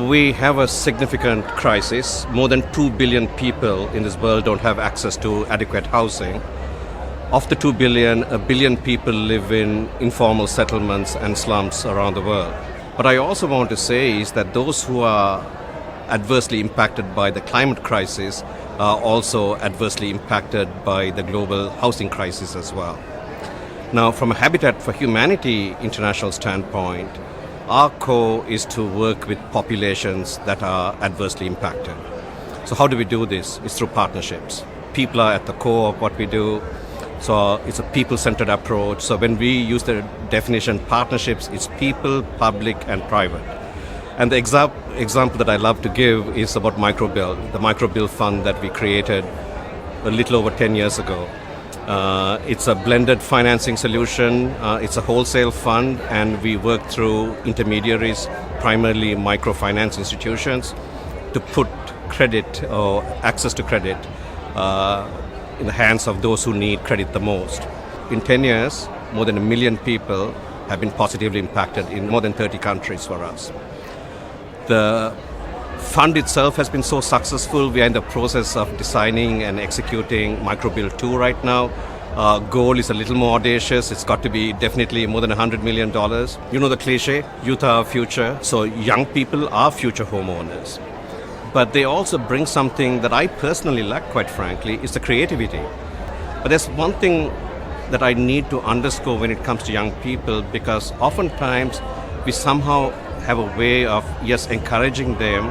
We have a significant crisis. More than 2 billion people in this world don't have access to adequate housing. Of the 2 billion, 1 billion people live in informal settlements and slums around the world. What I also want to say is that those who are adversely impacted by the climate crisis are also adversely impacted by the global housing crisis as well. Now, from a Habitat for Humanity international standpoint, our core is to work with populations that are adversely impacted. So how do we do this? It's through partnerships. People are at the core of what we do. So it's a people-centered approach. So when we use the definition partnerships, it's people, public, and private. And the example that I love to give is about Microbuild, the Microbuild fund that we created a little over 10 years ago. It's a blended financing solution. It's a wholesale fund, and we work through intermediaries, primarily microfinance institutions, to put credit or access to credit in the hands of those who need credit the most. In 10 years, more than 1 million people have been positively impacted in more than 30 countries for us. The fund itself has been so successful. We are in the process of designing and executing Microbuild 2 right now. Our goal is a little more audacious. It's got to be definitely more than $100 million. You know the cliche, youth are our future. So young people are future homeowners. But they also bring something that I personally lack, quite frankly, is the creativity. But there's one thing that I need to underscore when it comes to young people, because oftentimes we somehow have a way of, yes, encouraging them,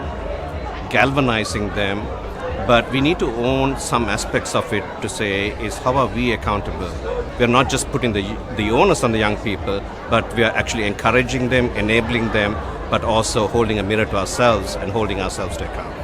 galvanizing them, but we need to own some aspects of it to say is how are we accountable? We're not just putting the onus on the young people, but we are actually encouraging them, enabling them, but also holding a mirror to ourselves and holding ourselves to account.